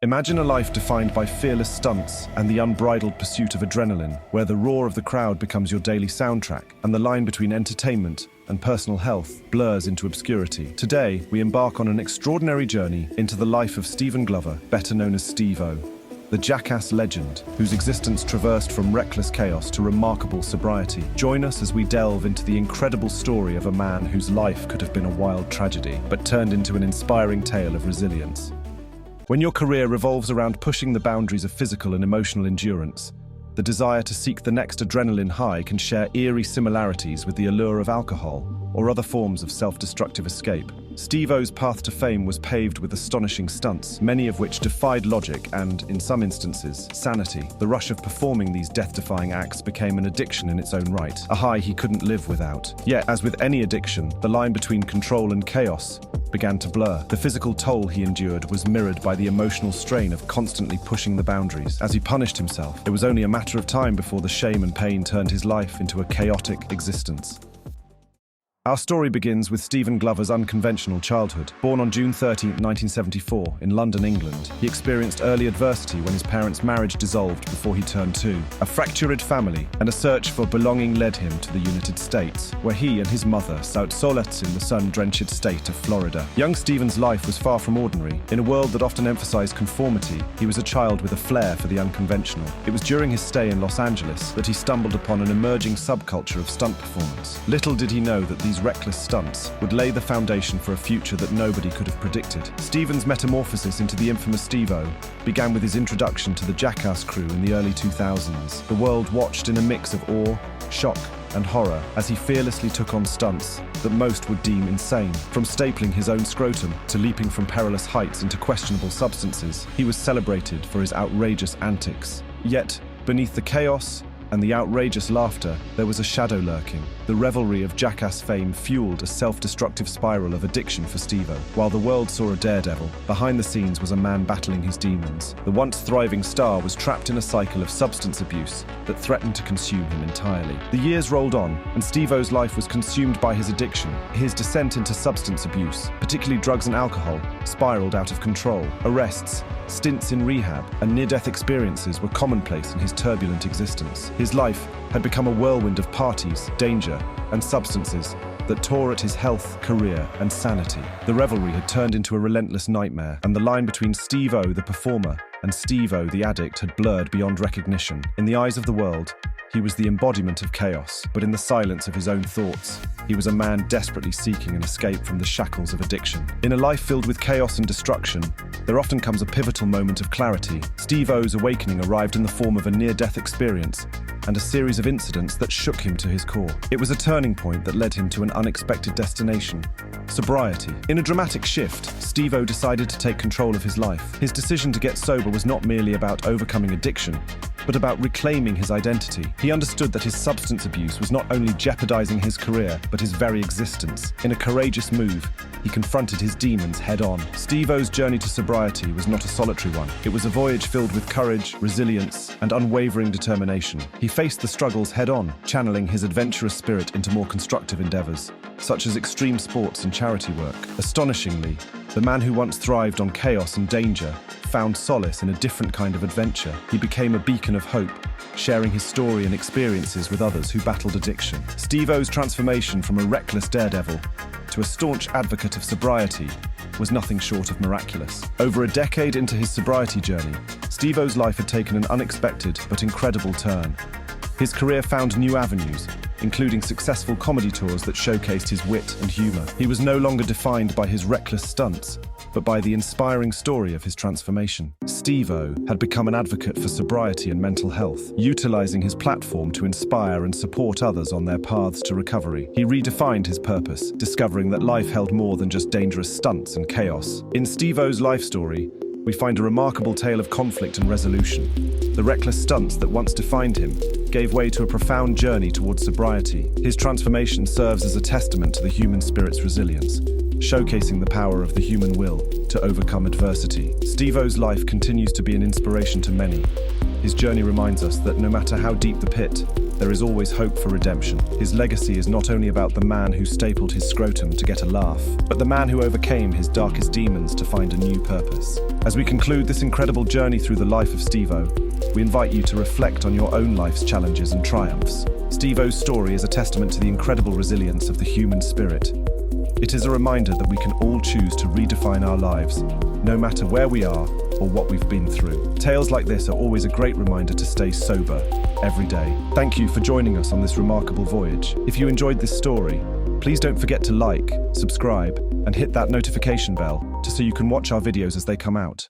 Imagine a life defined by fearless stunts and the unbridled pursuit of adrenaline, where the roar of the crowd becomes your daily soundtrack and the line between entertainment and personal health blurs into obscurity. Today, we embark on an extraordinary journey into the life of Steven Glover, better known as Steve-O, the Jackass legend, whose existence traversed from reckless chaos to remarkable sobriety. Join us as we delve into the incredible story of a man whose life could have been a wild tragedy, but turned into an inspiring tale of resilience. When your career revolves around pushing the boundaries of physical and emotional endurance, the desire to seek the next adrenaline high can share eerie similarities with the allure of alcohol or other forms of self-destructive escape. Steve-O's path to fame was paved with astonishing stunts, many of which defied logic and, in some instances, sanity. The rush of performing these death-defying acts became an addiction in its own right, a high he couldn't live without. Yet, as with any addiction, the line between control and chaos began to blur. The physical toll he endured was mirrored by the emotional strain of constantly pushing the boundaries. As he punished himself, it was only a matter of time before the shame and pain turned his life into a chaotic existence. Our story begins with Steven Glover's unconventional childhood. Born on June 13, 1974, in London, England, he experienced early adversity when his parents' marriage dissolved before he turned 2. A fractured family and a search for belonging led him to the United States, where he and his mother sought solace in the sun-drenched state of Florida. Young Steven's life was far from ordinary. In a world that often emphasized conformity, he was a child with a flair for the unconventional. It was during his stay in Los Angeles that he stumbled upon an emerging subculture of stunt performance. Little did he know that these reckless stunts would lay the foundation for a future that nobody could have predicted. Steven's metamorphosis into the infamous Steve-O began with his introduction to the Jackass crew in the early 2000s. The world watched in a mix of awe, shock, and horror as he fearlessly took on stunts that most would deem insane. From stapling his own scrotum to leaping from perilous heights into questionable substances, he was celebrated for his outrageous antics. Yet, beneath the chaos and the outrageous laughter, there was a shadow lurking. The revelry of Jackass fame fueled a self-destructive spiral of addiction for Steve-O. While the world saw a daredevil, behind the scenes was a man battling his demons. The once thriving star was trapped in a cycle of substance abuse that threatened to consume him entirely. The years rolled on, and Steve-O's life was consumed by his addiction. His descent into substance abuse, particularly drugs and alcohol, spiraled out of control. Arrests, stints in rehab, and near-death experiences were commonplace in his turbulent existence. His life had become a whirlwind of parties, danger, and substances that tore at his health, career, and sanity. The revelry had turned into a relentless nightmare, and the line between Steve-O, the performer, and Steve-O, the addict, had blurred beyond recognition. In the eyes of the world, he was the embodiment of chaos, but in the silence of his own thoughts, he was a man desperately seeking an escape from the shackles of addiction. In a life filled with chaos and destruction, there often comes a pivotal moment of clarity. Steve-O's awakening arrived in the form of a near-death experience and a series of incidents that shook him to his core. It was a turning point that led him to an unexpected destination: sobriety. In a dramatic shift, Steve-O decided to take control of his life. His decision to get sober was not merely about overcoming addiction, but about reclaiming his identity. He understood that his substance abuse was not only jeopardizing his career, but his very existence. In a courageous move, he confronted his demons head-on. Steve-O's journey to sobriety was not a solitary one. It was a voyage filled with courage, resilience, and unwavering determination. He faced the struggles head-on, channeling his adventurous spirit into more constructive endeavors, such as extreme sports and charity work. Astonishingly, the man who once thrived on chaos and danger found solace in a different kind of adventure. He became a beacon of hope, sharing his story and experiences with others who battled addiction. Steve-O's transformation from a reckless daredevil to a staunch advocate of sobriety was nothing short of miraculous. Over a decade into his sobriety journey, Steve-O's life had taken an unexpected but incredible turn. His career found new avenues, including successful comedy tours that showcased his wit and humor. He was no longer defined by his reckless stunts, but by the inspiring story of his transformation. Steve-O had become an advocate for sobriety and mental health, utilizing his platform to inspire and support others on their paths to recovery. He redefined his purpose, discovering that life held more than just dangerous stunts and chaos. In Steve-O's life story, we find a remarkable tale of conflict and resolution. The reckless stunts that once defined him gave way to a profound journey towards sobriety. His transformation serves as a testament to the human spirit's resilience, showcasing the power of the human will to overcome adversity. Steve-O's life continues to be an inspiration to many. His journey reminds us that no matter how deep the pit, there is always hope for redemption. His legacy is not only about the man who stapled his scrotum to get a laugh, but the man who overcame his darkest demons to find a new purpose. As we conclude this incredible journey through the life of Steve-O, we invite you to reflect on your own life's challenges and triumphs. Steve-O's story is a testament to the incredible resilience of the human spirit. It is a reminder that we can all choose to redefine our lives, no matter where we are or what we've been through. Tales like this are always a great reminder to stay sober every day. Thank you for joining us on this remarkable voyage. If you enjoyed this story, please don't forget to like, subscribe, and hit that notification bell so you can watch our videos as they come out.